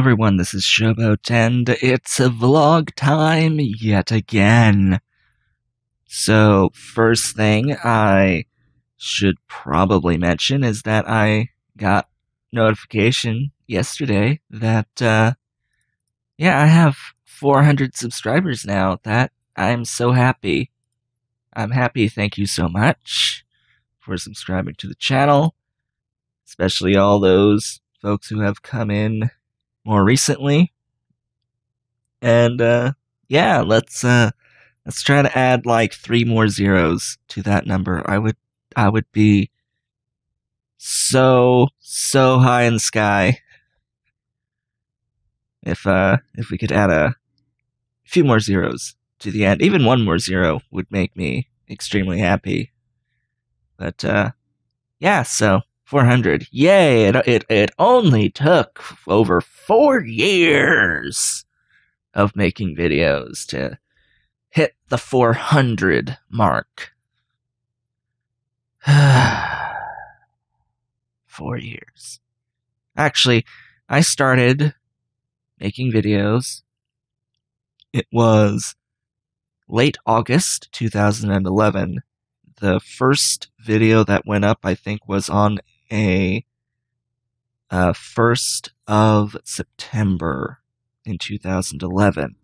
everyone, this is Showboat, and it's a vlog time yet again. So, first thing I should probably mention is that I got notification yesterday that, I have 400 subscribers now. I'm so happy. I'm happy, thank you so much for subscribing to the channel, especially all those folks who have come in more recently. And let's try to add like 3 more zeros to that number. I would be so high in the sky if we could add a few more zeros to the end. Even 1 more zero would make me extremely happy. But so 400. Yay! It only took over 4 years of making videos to hit the 400 mark. 4 years. Actually, I started making videos. It was late August 2011. The first video that went up, I think, was on a 1st of September in 2011.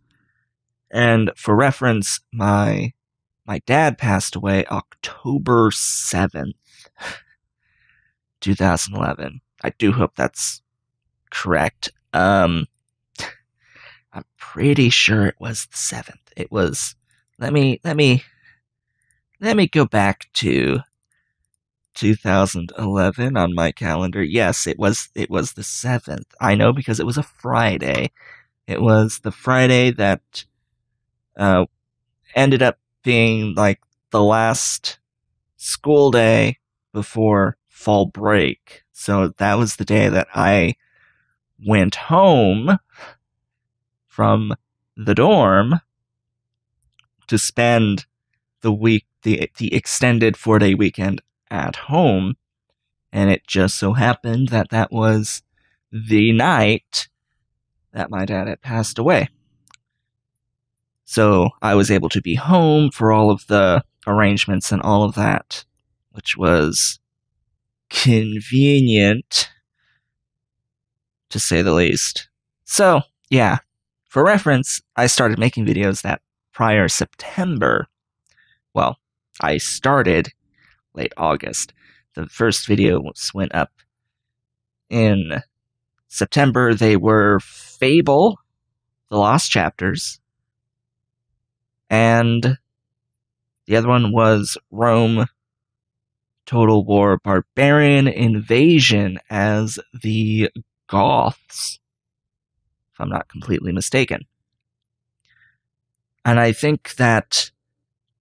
And for reference, my dad passed away October 7th, 2011. I do hope that's correct. I'm pretty sure it was the 7th. It was, let me go back to 2011 on my calendar. Yes, it was the 7th. I know because it was a Friday. It was the Friday that ended up being like the last school day before fall break. So that was the day that I went home from the dorm to spend the week, the extended 4-day weekend at home. And it just so happened that that was the night that my dad had passed away. So I was able to be home for all of the arrangements and all of that, which was convenient, to say the least. So, yeah, for reference, I started making videos that prior September. Well, I started late August. The first video went up in September. They were Fable, The Lost Chapters, and the other one was Rome, Total War Barbarian Invasion as the Goths, if I'm not completely mistaken. And I think that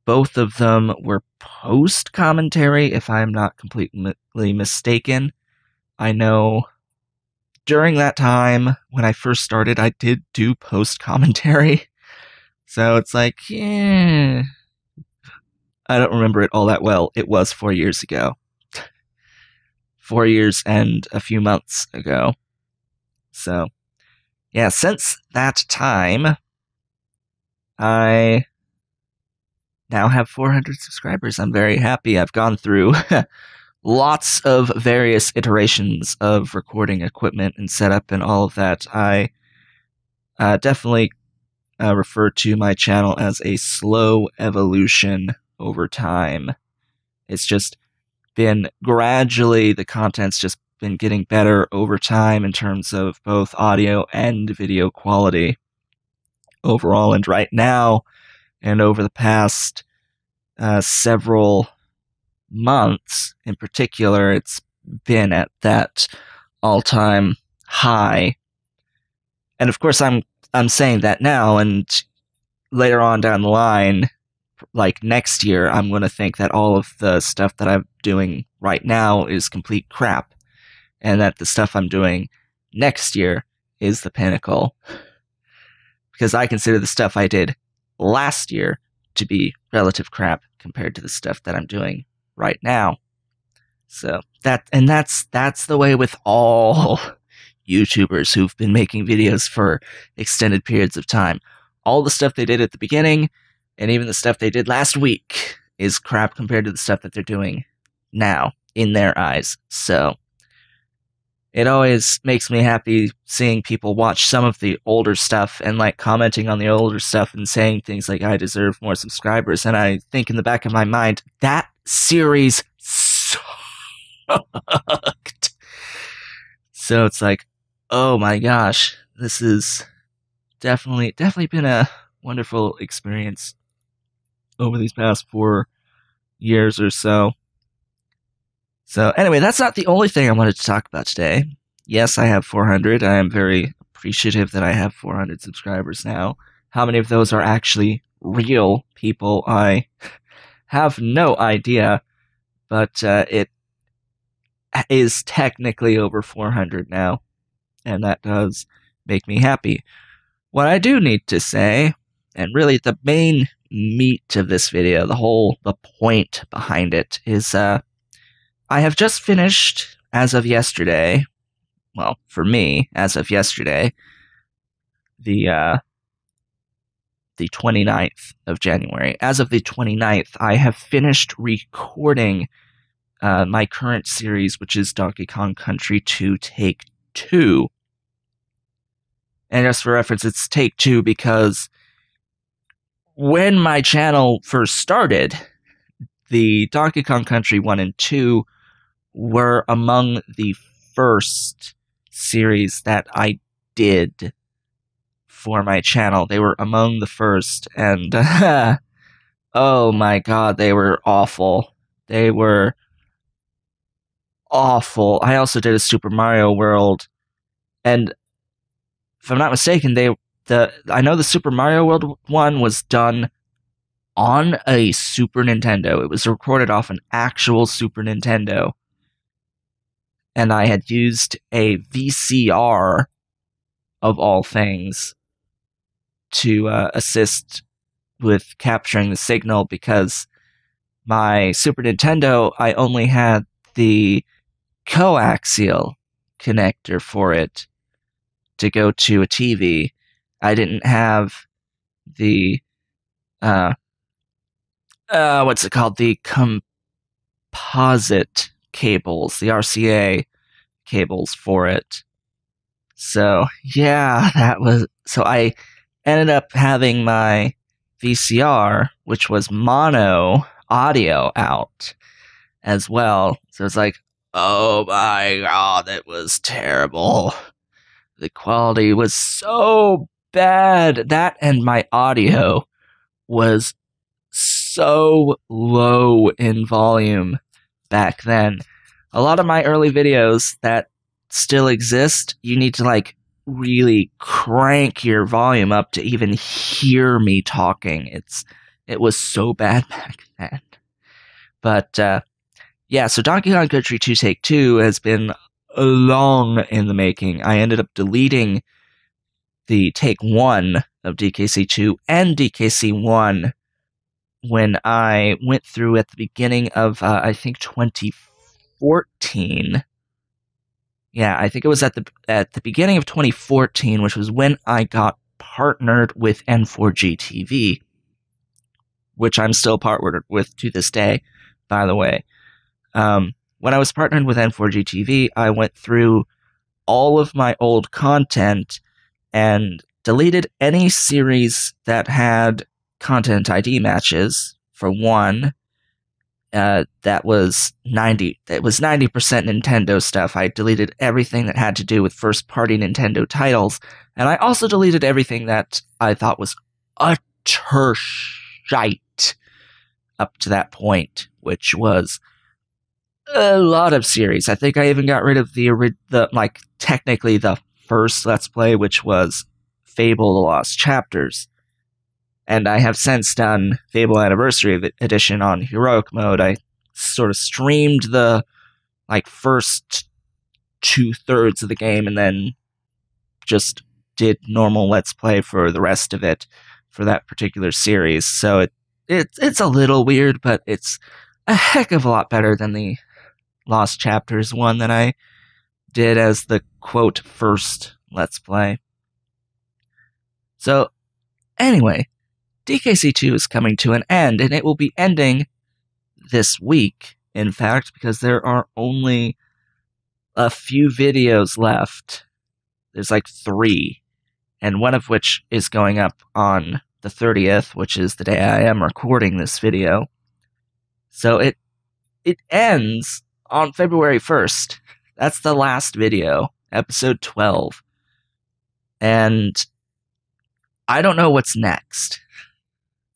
both of them were post-commentary, if I'm not completely mistaken. I know during that time, when I first started, I did do post-commentary. So it's like, I don't remember it all that well. It was 4 years ago. 4 years and a few months ago. So, yeah, since that time, I now have 400 subscribers. I'm very happy. I've gone through lots of various iterations of recording equipment and setup and all of that. I definitely refer to my channel as a slow evolution over time. It's just been gradually, the content's just been getting better over time in terms of both audio and video quality overall. And right now, and over the past several months in particular, it's been at that all-time high. And of course, I'm saying that now, and later on down the line, like next year, I'm going to think that all of the stuff that I'm doing right now is complete crap, and that the stuff I'm doing next year is the pinnacle. Because I consider the stuff I did last year to be relative crap compared to the stuff that I'm doing right now. So that's the way with all YouTubers who've been making videos for extended periods of time. All the stuff they did at the beginning, and even the stuff they did last week, is crap compared to the stuff that they're doing now, in their eyes. So, it always makes me happy seeing people watch some of the older stuff and like commenting on the older stuff and saying things like, I deserve more subscribers. And I think in the back of my mind, that series sucked. So it's like, oh my gosh, this is definitely been a wonderful experience over these past 4 years or so. So anyway, that's not the only thing I wanted to talk about today. Yes, I have 400. I am very appreciative that I have 400 subscribers now. How many of those are actually real people? I have no idea, but it is technically over 400 now, and that does make me happy. What I do need to say, and really the main meat of this video, the point behind it, is I have just finished, as of yesterday, well, for me, as of yesterday, the 29th of January. As of the 29th, I have finished recording my current series, which is Donkey Kong Country 2 Take 2. And just for reference, it's Take 2 because when my channel first started, the Donkey Kong Country 1 and 2 were among the first series that I did for my channel. They were among the first, and oh my god, they were awful. They were awful. I also did a Super Mario World, and if I'm not mistaken, I know the Super Mario World one was done on a Super Nintendo. It was recorded off an actual Super Nintendo. And I had used a VCR, of all things, to assist with capturing the signal, because my Super Nintendo, I only had the coaxial connector for it to go to a TV. I didn't have the, what's it called? The composite cables, the RCA cables for it. So, yeah, so I ended up having my VCR, which was mono audio out as well. So it's like, oh my god, it was terrible. The quality was so bad. That and my audio was so low in volume back then. A lot of my early videos that still exist, you need to like really crank your volume up to even hear me talking. It was so bad back then. But yeah, so Donkey Kong Country 2 Take 2 has been long in the making. I ended up deleting the Take 1 of DKC2 and DKC1 when I went through at the beginning of, I think, 2014. Yeah, I think it was at the beginning of 2014, which was when I got partnered with N4G TV, which I'm still partnered with to this day, by the way. When I was partnered with N4G TV, I went through all of my old content and deleted any series that had content ID matches, for one. That was 90% Nintendo stuff. I deleted everything that had to do with first-party Nintendo titles, and I also deleted everything that I thought was utter shite up to that point, which was a lot of series. I think I even got rid of technically the first Let's Play, which was Fable: The Lost Chapters. And I have since done Fable Anniversary Edition on Heroic Mode. I sort of streamed the first 2/3 of the game and then just did normal Let's Play for the rest of it for that particular series. So it's a little weird, but it's a heck of a lot better than the Lost Chapters one that I did as the quote first Let's Play. So, anyway, DKC2 is coming to an end, and it will be ending this week, in fact, because there are only a few videos left. There's like 3, and one of which is going up on the 30th, which is the day I am recording this video. So it ends on February 1st. That's the last video, episode 12. And I don't know what's next.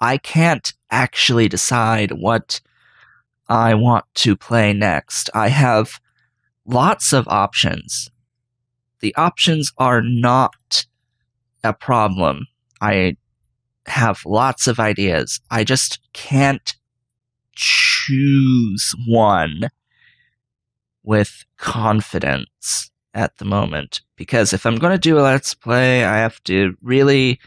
I can't actually decide what I want to play next. I have lots of options. The options are not a problem. I have lots of ideas. I just can't choose one with confidence at the moment. Because if I'm going to do a Let's Play, I have to really,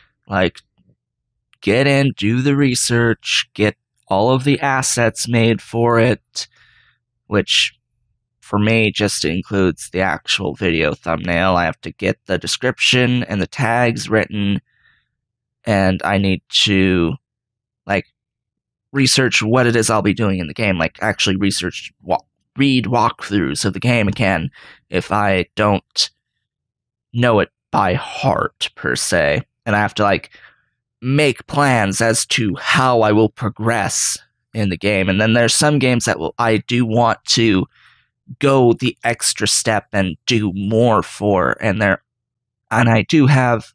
get in, do the research, get all of the assets made for it, which for me just includes the actual video thumbnail. I have to get the description and the tags written, and I need to, research what it is I'll be doing in the game, actually read walkthroughs of the game again, if I don't know it by heart, per se. And I have to, make plans as to how I will progress in the game. And then there's some games that I do want to go the extra step and do more for, and I do have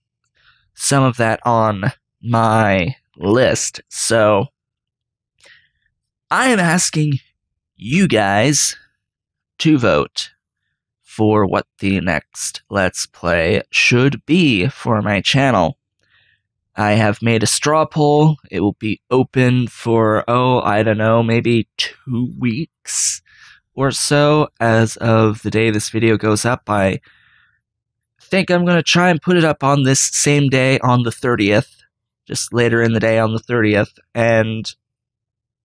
some of that on my list. So I am asking you guys to vote for what the next Let's Play should be for my channel. I have made a straw poll. It will be open for, I don't know, maybe 2 weeks or so as of the day this video goes up. I think I'm going to try and put it up on this same day on the 30th, just later in the day on the 30th, and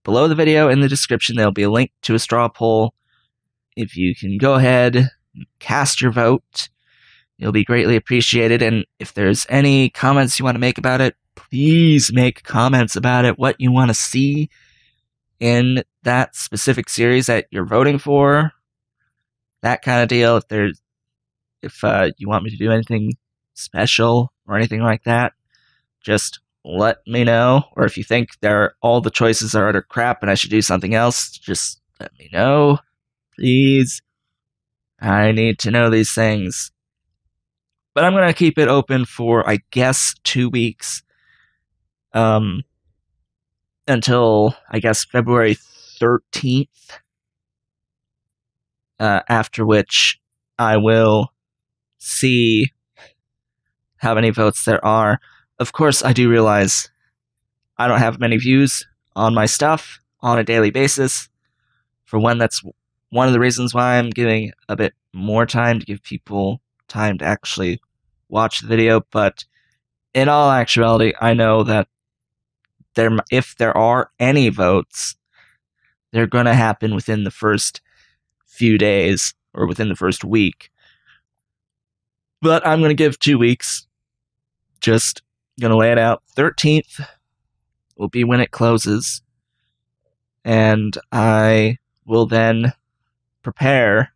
below the video in the description there'll be a link to a straw poll. If you can go ahead and cast your vote, it'll be greatly appreciated, and if there's any comments you want to make about it, please make comments about it, what you want to see in that specific series that you're voting for, that kind of deal. If you want me to do anything special or anything like that, just let me know. Or if you think all the choices are utter crap and I should do something else, just let me know, please. I need to know these things. But I'm going to keep it open for, I guess, 2 weeks. Until, I guess, February 13th. After which I will see how many votes there are. Of course, I do realize I don't have many views on my stuff on a daily basis. For one, that's one of the reasons why I'm giving a bit more time to give people time to actually watch the video, but in all actuality, I know that if there are any votes, they're going to happen within the first few days, or within the first week. But I'm going to give 2 weeks. Just going to lay it out. 13th will be when it closes, and I will then prepare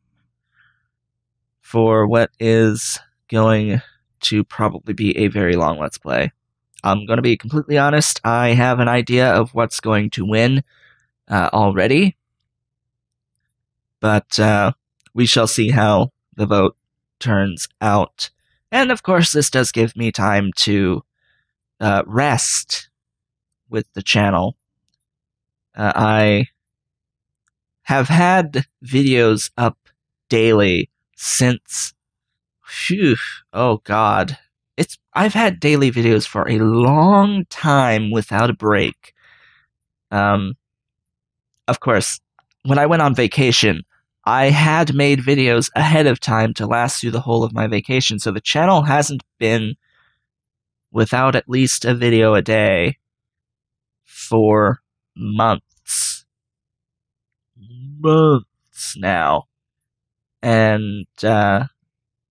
for what is going to probably be a very long Let's Play. I'm going to be completely honest, I have an idea of what's going to win already, but we shall see how the vote turns out. And of course, this does give me time to rest with the channel. I have had videos up daily since, oh god, I've had daily videos for a long time without a break. Of course, when I went on vacation, I had made videos ahead of time to last through the whole of my vacation, so the channel hasn't been without at least a video a day for months now. And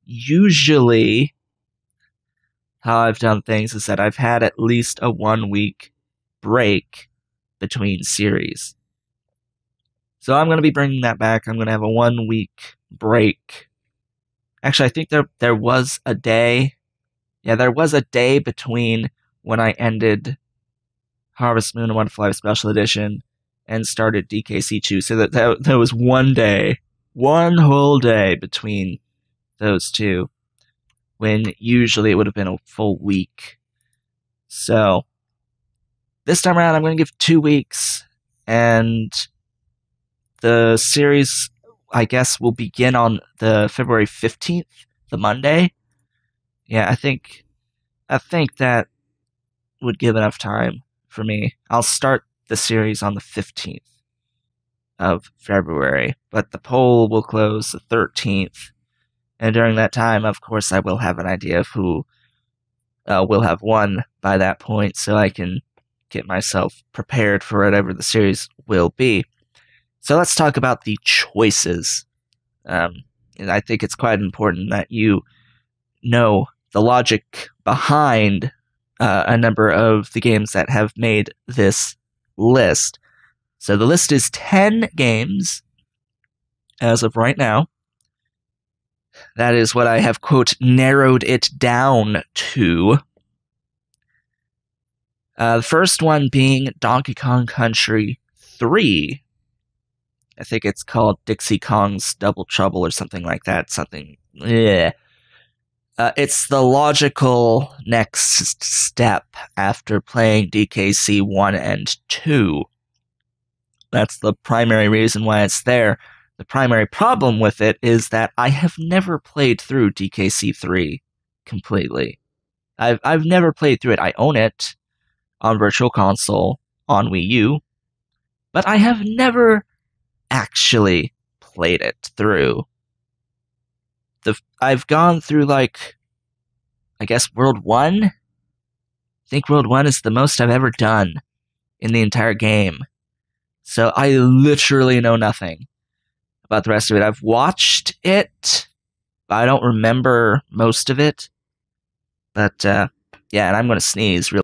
usually, how I've done things is that I've had at least a 1 week break between series. So I'm going to be bringing that back. I'm going to have a 1 week break. Actually, I think there was a day. Yeah, there was a day between when I ended Harvest Moon and Wonderful Life Special Edition and started DKC2. So that was one day, one whole day between those two, when usually it would have been a full week. So this time around, I'm going to give 2 weeks, and the series, I guess, will begin on the February 15th, the Monday. Yeah, I think that would give enough time for me. I'll start the series on the 15th of February, but the poll will close the 13th. And during that time, of course, I will have an idea of who will have won by that point, so I can get myself prepared for whatever the series will be. So let's talk about the choices. And I think it's quite important that you know the logic behind a number of the games that have made this list. So the list is 10 games as of right now. That is what I have, quote, narrowed it down to. The first one being Donkey Kong Country 3. I think it's called Dixie Kong's Double Trouble or something like that. It's the logical next step after playing DKC 1 and 2. That's the primary reason why it's there. The primary problem with it is that I have never played through DKC 3 completely. I've never played through it. I own it on Virtual Console on Wii U, but I have never actually played it through. I've gone through, like, I guess World 1? I think World 1 is the most I've ever done in the entire game. So I literally know nothing about the rest of it. I've watched it, but I don't remember most of it. But, yeah, and I'm going to sneeze real.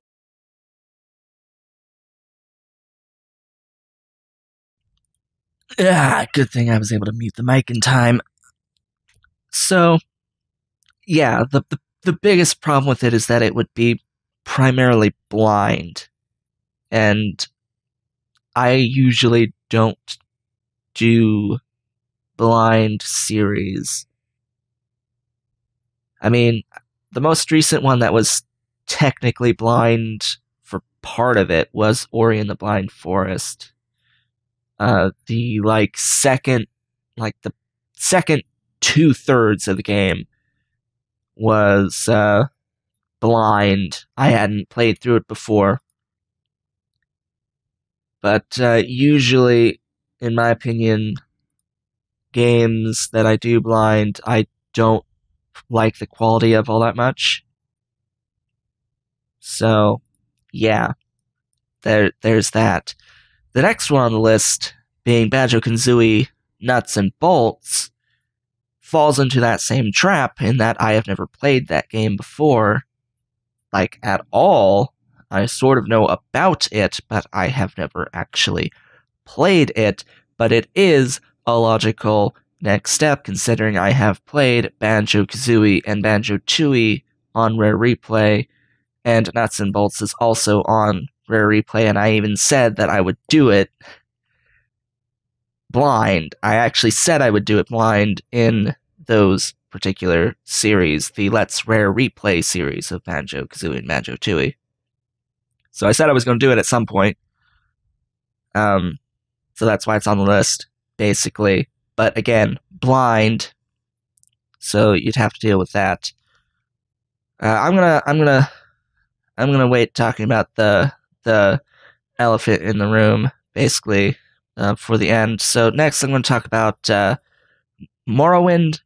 Good thing I was able to mute the mic in time. So, yeah, the biggest problem with it is that it would be primarily blind. And I usually don't do blind series. I mean, the most recent one that was technically blind for part of it was Ori and the Blind Forest. The second 2/3 of the game was blind. I hadn't played through it before. But usually, in my opinion, games that I do blind, I don't like the quality of all that much. So, yeah, there's that. The next one on the list, being Banjo-Kazooie Nuts and Bolts, falls into that same trap in that I have never played that game before, like, at all. I sort of know about it, but I have never actually played it, but it is a logical next step, considering I have played Banjo-Kazooie and Banjo-Tooie on Rare Replay, and Nuts and Bolts is also on Rare Replay, and I even said that I would do it blind. I actually said I would do it blind in those particular series, the Let's Rare Replay series of Banjo-Kazooie and Banjo-Tooie. So I said I was going to do it at some point. So that's why it's on the list, basically. But again, blind. So you'd have to deal with that. I'm gonna wait talking about the elephant in the room, basically, for the end. So next, I'm going to talk about Morrowind,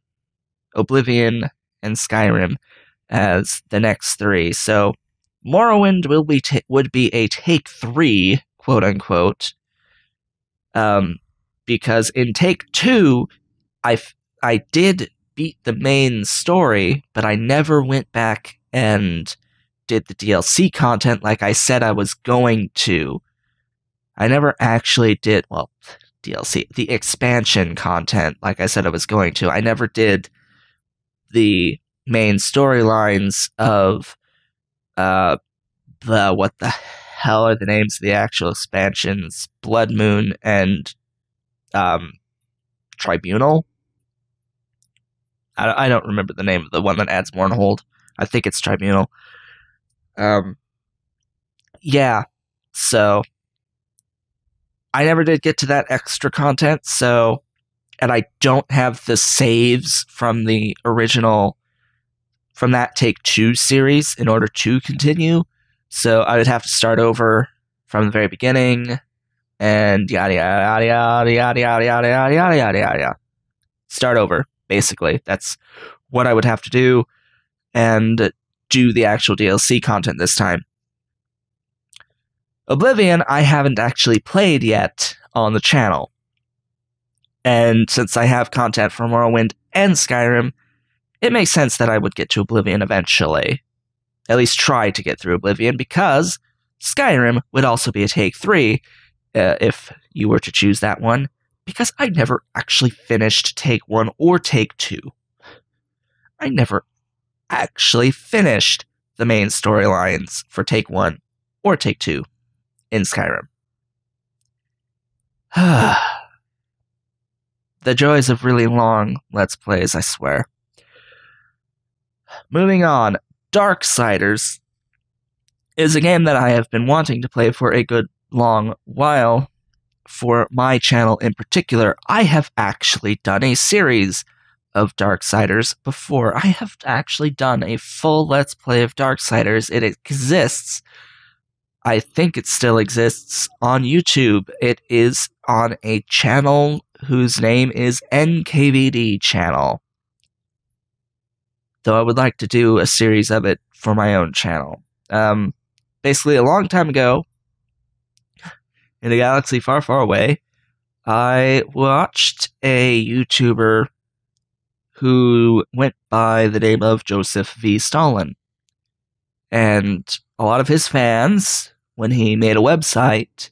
Oblivion, and Skyrim as the next three. So Morrowind would be a Take 3, quote unquote, because in Take 2, I did beat the main story, but I never went back and did the DLC content like I said I was going to. I never actually did, well, DLC, the expansion content like I said I was going to. I never did the main storylines of what the hell are the names of the actual expansions? Blood Moon and Tribunal. I don't remember the name of the one that adds Mournhold. I think it's Tribunal. Yeah. So I never did get to that extra content. So, and I don't have the saves from the original, from that Take-Two series in order to continue. So I would have to start over from the very beginning and yada yada yada yada yada yada yada yada yada yada. Start over, basically. That's what I would have to do, and do the actual DLC content this time. Oblivion, I haven't actually played yet on the channel. And since I have content from Morrowind and Skyrim, it makes sense that I would get to Oblivion eventually. At least try to get through Oblivion, because Skyrim would also be a Take 3, if you were to choose that one, because I never actually finished Take 1 or Take 2. I never actually finished the main storylines for Take 1 or Take 2 in Skyrim. The joys of really long Let's Plays, I swear. Moving on, Darksiders is a game that I have been wanting to play for a good long while. For my channel in particular, I have actually done a series of Darksiders before. I have actually done a full Let's Play of Darksiders. It exists. I think it still exists on YouTube. It is on a channel whose name is NKVD Channel. Though I would like to do a series of it for my own channel. Basically, a long time ago, in a galaxy far, far away, I watched a YouTuber who went by the name of Joseph V. Stalin. And a lot of his fans, when he made a website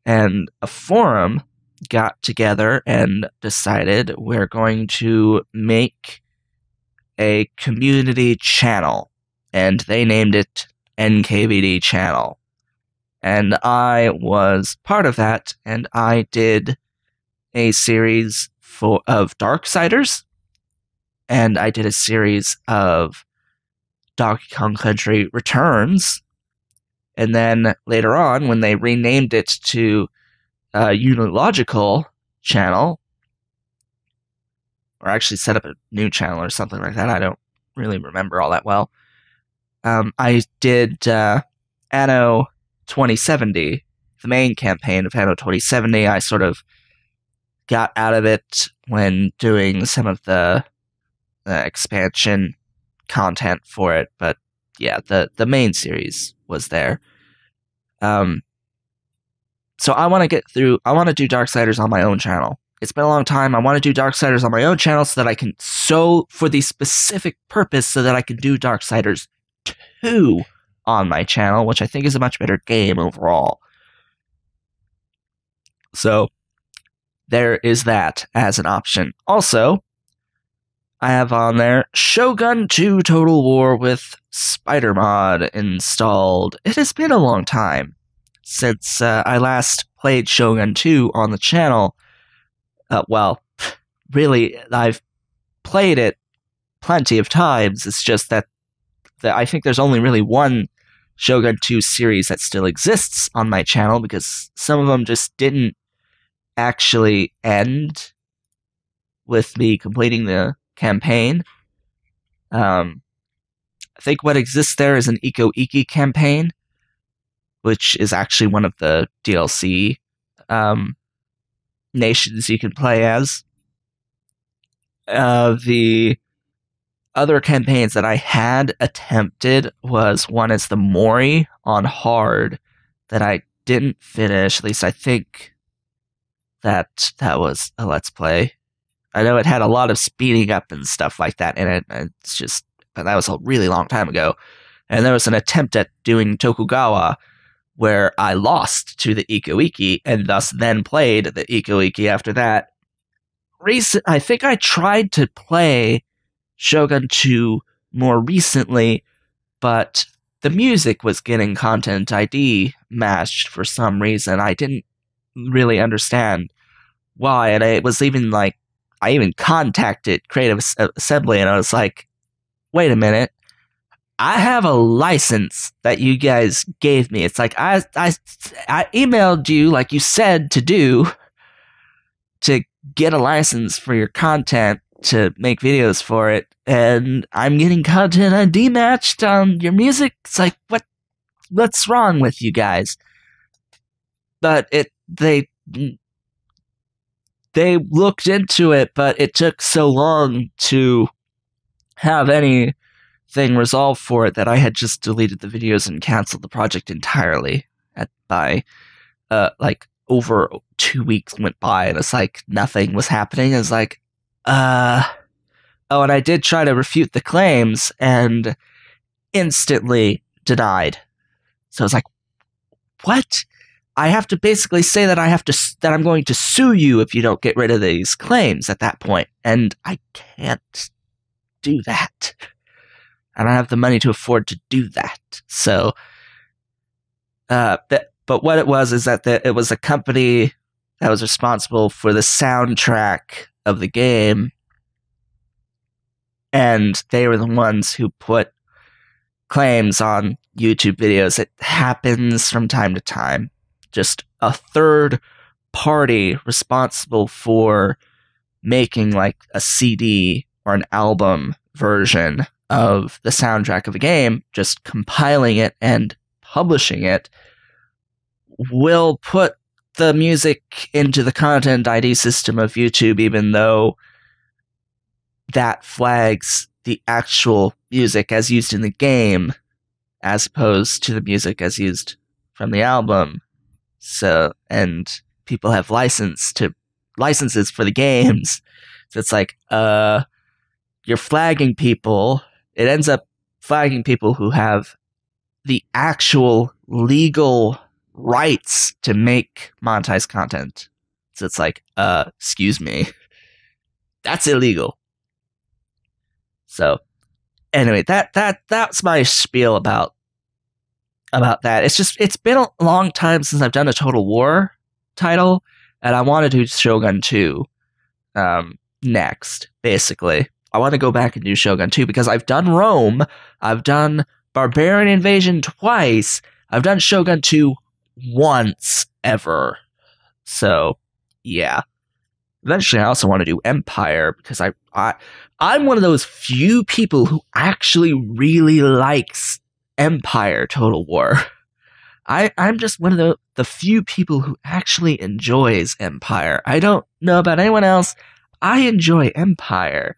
and a forum, got together and decided we're going to make a community channel. And they named it NKVD Channel. And I was part of that, and I did a series of Darksiders, and I did a series of Donkey Kong Country Returns, and then later on, when they renamed it to Unilogical Channel, or actually set up a new channel or something like that, I don't really remember all that well, I did Anno 2070, the main campaign of Anno 2070. I sort of got out of it when doing some of the expansion content for it, but yeah, the main series was there. So I want to get through, I want to do Darksiders on my own channel. It's been a long time. I want to do Darksiders on my own channel so that I can, for the specific purpose, so that I can do Darksiders 2 on my channel, which I think is a much better game overall. So there is that as an option. Also, I have on there Shogun 2 Total War with Spider Mod installed. It has been a long time since I last played Shogun 2 on the channel. Well, really, I've played it plenty of times. It's just that I think there's only really one Shogun 2 series that still exists on my channel, because some of them just didn't actually end with me completing the campaign. I think what exists there is an Iko Iki campaign, which is actually one of the DLC nations you can play as. The other campaigns that I had attempted was one as the Mori on hard that I didn't finish. At least I think that was a Let's Play I know it had a lot of speeding up and stuff like that in it. But that was a really long time ago. And there was an attempt at doing Tokugawa where I lost to the Iko-Iki and thus then played the Iko-Iki after that. I think I tried to play Shogun 2 more recently, but the music was getting Content ID matched for some reason. I didn't really understand why, and it was even like, I even contacted Creative Assembly, and I was like, wait a minute, I have a license that you guys gave me. It's like, I emailed you like you said to do to get a license for your content to make videos for it, and I'm getting Content ID matched on your music. It's like, what's wrong with you guys? But they looked into it, but it took so long to have anything resolved for it that I had just deleted the videos and canceled the project entirely. Like over 2 weeks went by, and it's like nothing was happening. It's like, oh, and I did try to refute the claims and instantly denied. So I was like, what? I have to basically say that that I'm going to sue you if you don't get rid of these claims at that point, and I can't do that. I don't have the money to afford to do that. So, but what it was is that it was a company that was responsible for the soundtrack of the game, and they were the ones who put claims on YouTube videos. It happens from time to time. Just a third party responsible for making like a CD or an album version of the soundtrack of a game, just compiling it and publishing it, will put the music into the Content ID system of YouTube, even though that flags the actual music as used in the game as opposed to the music as used from the album. So, and people have licenses for the games. So it's like, you're flagging people. It ends up flagging people who have the actual legal rights to make monetized content. So it's like, excuse me. That's illegal. So, anyway, that's my spiel about that. It's been a long time since I've done a Total War title, and I want to do Shogun 2 next, basically. I want to go back and do Shogun 2 because I've done Rome, I've done Barbarian Invasion twice, I've done Shogun 2 once ever. So, yeah. Eventually, I also want to do Empire because I'm one of those few people who actually really likes Empire Total War. I'm just one of the few people who actually enjoys Empire. I don't know about anyone else. I enjoy Empire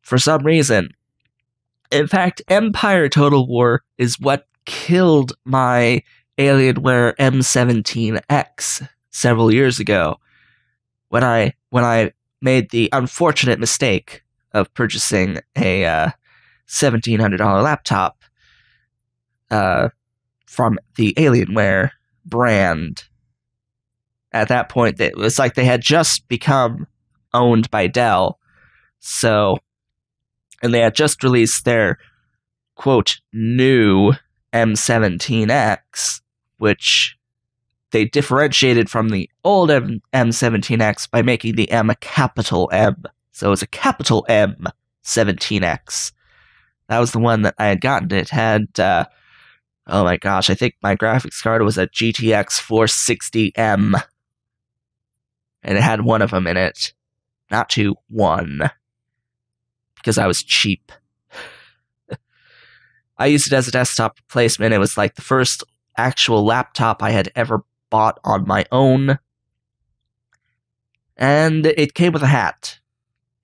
for some reason. In fact, Empire Total War is what killed my Alienware M17X several years ago when I made the unfortunate mistake of purchasing a $1,700 laptop from the Alienware brand. At that point, it was like they had just become owned by Dell. So, and they had just released their, quote, new M17X, which they differentiated from the old M17X by making the M a capital M. So it's a capital M 17X. That was the one that I had gotten. It had, oh my gosh, I think my graphics card was a GTX 460M. And it had one of them in it. Not two, one. Because I was cheap. I used it as a desktop replacement. It was like the first actual laptop I had ever bought on my own. And it came with a hat.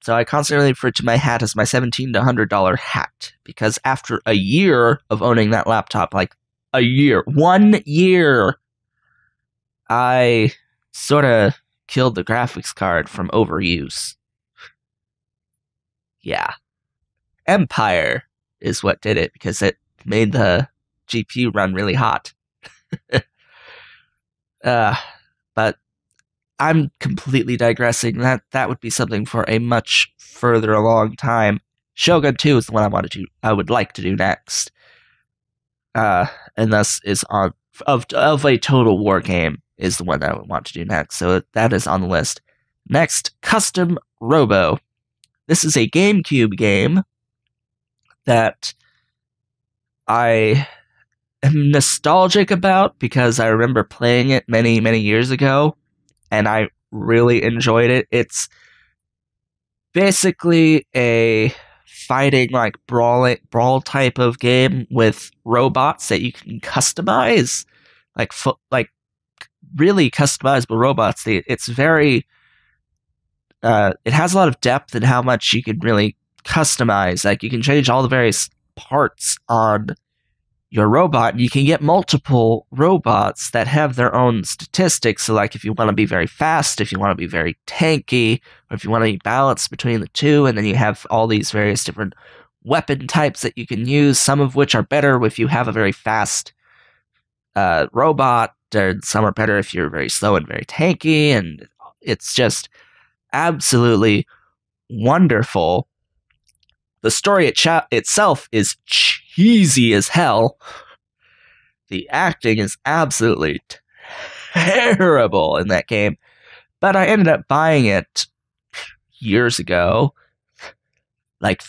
So I constantly refer to my hat as my $17 to $100 hat. Because after a year of owning that laptop, like a year, 1 year, I sort of killed the graphics card from overuse. Yeah. Empire is what did it because it made the GPU run really hot. But I'm completely digressing. That would be something for a much further along time. Shogun 2 is the one I would like to do next. And thus is on of a Total War game is the one that I would want to do next. So that is on the list. Next, Custom Robo. This is a GameCube game that I am nostalgic about because I remember playing it many, many years ago, and I really enjoyed it. It's basically a fighting, like, brawl type of game with robots that you can customize, like really customizable robots. It's very it has a lot of depth in how much you can really customize. Like, you can change all the various parts on your robot, and you can get multiple robots that have their own statistics. So, like, if you want to be very fast, if you want to be very tanky, or if you want to be balanced between the two, and then you have all these various different weapon types that you can use, some of which are better if you have a very fast robot, and some are better if you're very slow and very tanky, and it's just absolutely wonderful. The story itself is cheesy as hell. The acting is absolutely terrible in that game. But I ended up buying it years ago. Like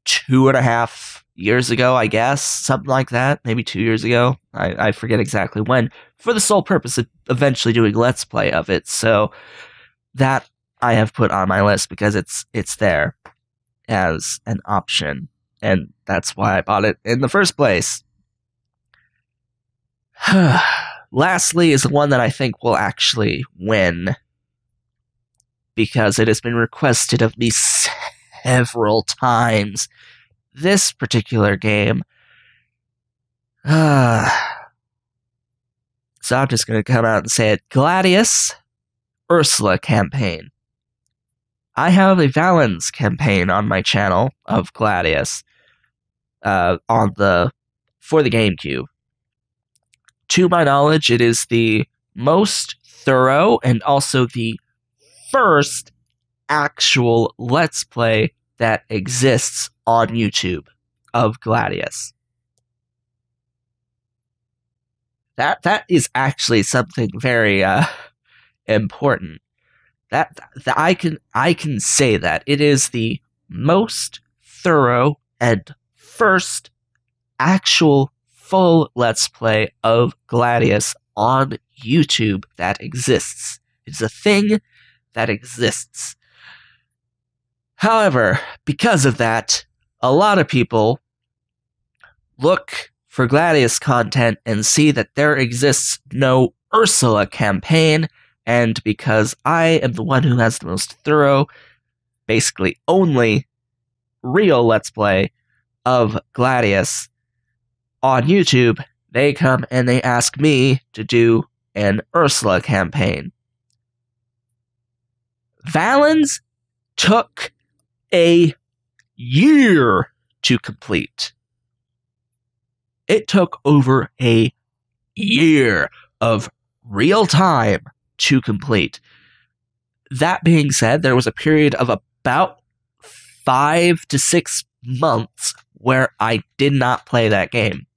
2.5 years ago, I guess. Something like that. Maybe 2 years ago. I forget exactly when. For the sole purpose of eventually doing Let's Play of it. So that I have put on my list because it's there as an option, and that's why I bought it in the first place. Lastly is the one that I think will actually win, because it has been requested of me several times. This particular game, so I'm just going to come out and say it. Gladius Ursula campaign. I have a Valens campaign on my channel of Gladius for the GameCube. To my knowledge, it is the most thorough and also the first actual Let's Play that exists on YouTube of Gladius. That is actually something very important. That I can say that it is the most thorough and first actual full Let's Play of Gladius on YouTube that exists. It's a thing that exists. However, because of that, a lot of people look for Gladius content and see that there exists no Ursula campaign, and because I am the one who has the most thorough, basically only real Let's Play of Gladius on YouTube, they come and they ask me to do an Ursula campaign. Valens took a year to complete. It took over a year of real time to complete. That being said, there was a period of about 5 to 6 months where I did not play that game.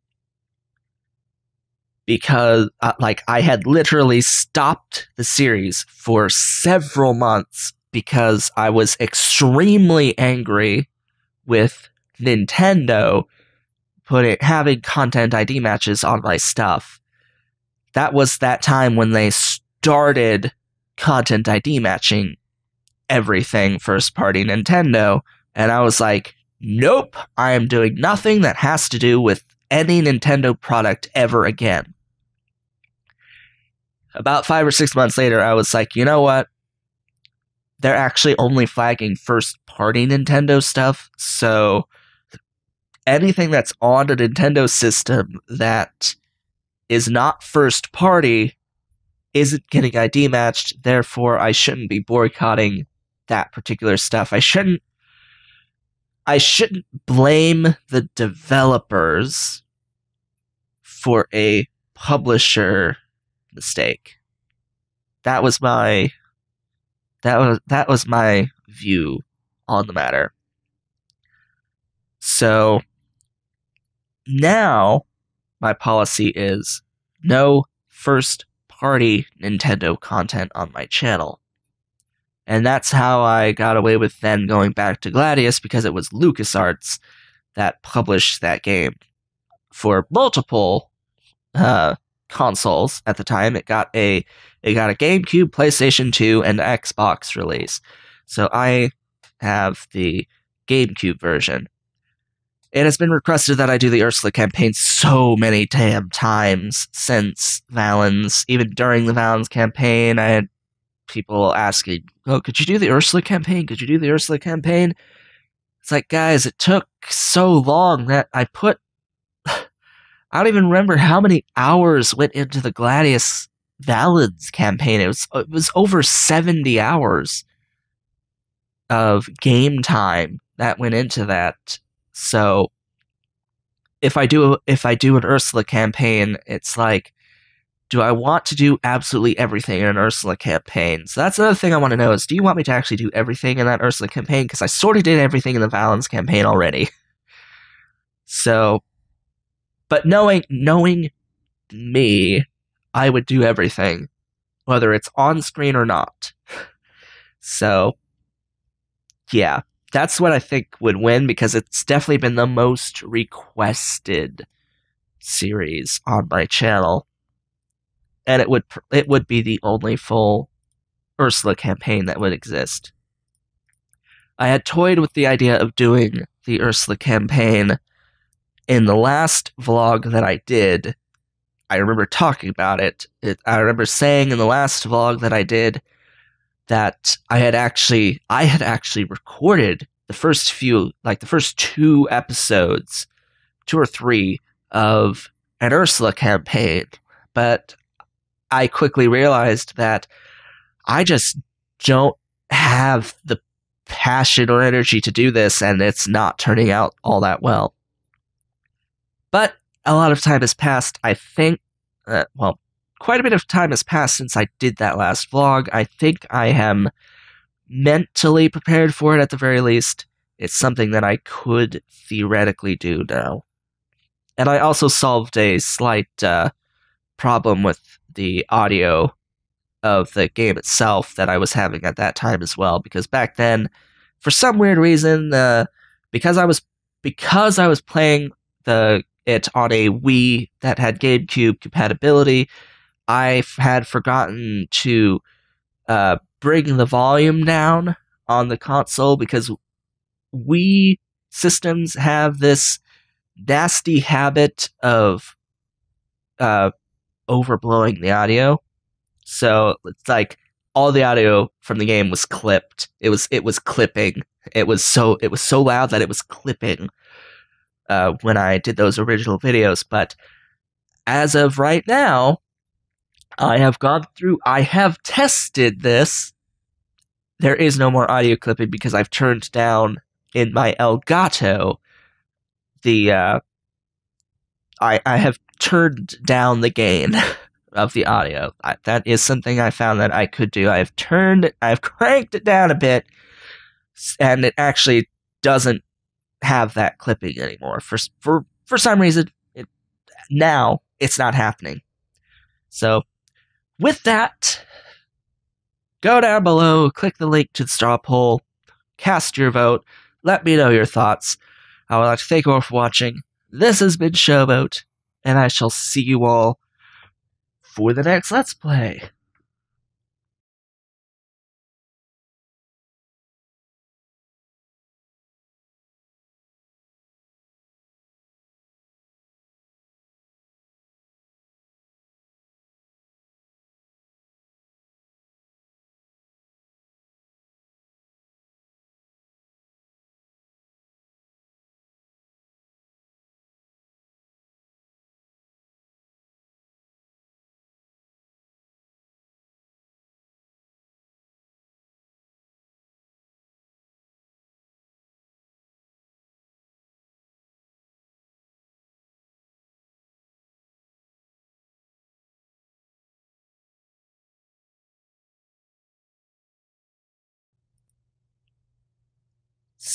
Because, I had literally stopped the series for several months because I was extremely angry with Nintendo having content ID matches on my stuff. That was that time when they started content ID matching everything first-party Nintendo, and I was like, nope, I am doing nothing that has to do with any Nintendo product ever again. About 5 or 6 months later, I was like, you know what? They're actually only flagging first-party Nintendo stuff, so anything that's on a Nintendo system that is not first-party isn't getting ID matched, therefore I shouldn't be boycotting that particular stuff. I shouldn't blame the developers for a publisher mistake. That was my that was my view on the matter. So now my policy is no first party Nintendo content on my channel. And that's how I got away with then going back to Gladius, because it was LucasArts that published that game for multiple consoles at the time. It got a GameCube, PlayStation 2, and Xbox release. So I have the GameCube version. It has been requested that I do the Ursula campaign so many damn times since Valens. Even during the Valens campaign, I had people asking, "Oh, could you do the Ursula campaign? Could you do the Ursula campaign?" It's like, guys, it took so long that I don't even remember how many hours went into the Gladius Valens campaign. It was over 70 hours of game time that went into that. So if I do an Ursula campaign, it's like, do I want to do absolutely everything in an Ursula campaign? So that's another thing I want to know is, do you want me to actually do everything in that Ursula campaign? Because I sort of did everything in the Valens campaign already. So, but knowing me, I would do everything, whether it's on screen or not. So, yeah, that's what I think would win, because it's definitely been the most requested series on my channel, and it would be the only full Ursula campaign that would exist. I had toyed with the idea of doing the Ursula campaign in the last vlog that I did. I remember talking about it. I remember saying in the last vlog that I did that I had actually recorded the first two episodes, 2 or 3 of an Ursula campaign, but I quickly realized that I just don't have the passion or energy to do this, and it's not turning out all that well. But a lot of time has passed. I think, quite a bit of time has passed since I did that last vlog. I think I am mentally prepared for it at the very least. It's something that I could theoretically do now. And I also solved a slight problem with the audio of the game itself that I was having at that time as well, because back then, for some weird reason, because I was playing it on a Wii that had GameCube compatibility, I had forgotten to bring the volume down on the console, because Wii systems have this nasty habit of overblowing the audio. So it's like all the audio from the game was clipped. It was clipping. It was so loud that it was clipping when I did those original videos. But as of right now, I have tested this. There is no more audio clipping, because I've turned down in my Elgato I have turned down the gain of the audio. That is something I found that I could do. I've cranked it down a bit, and it actually doesn't have that clipping anymore. For some reason, now it's not happening. So, with that, go down below, click the link to the straw poll, cast your vote, let me know your thoughts. I would like to thank you all for watching. This has been Showboat, and I shall see you all for the next Let's Play.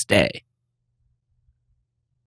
next day.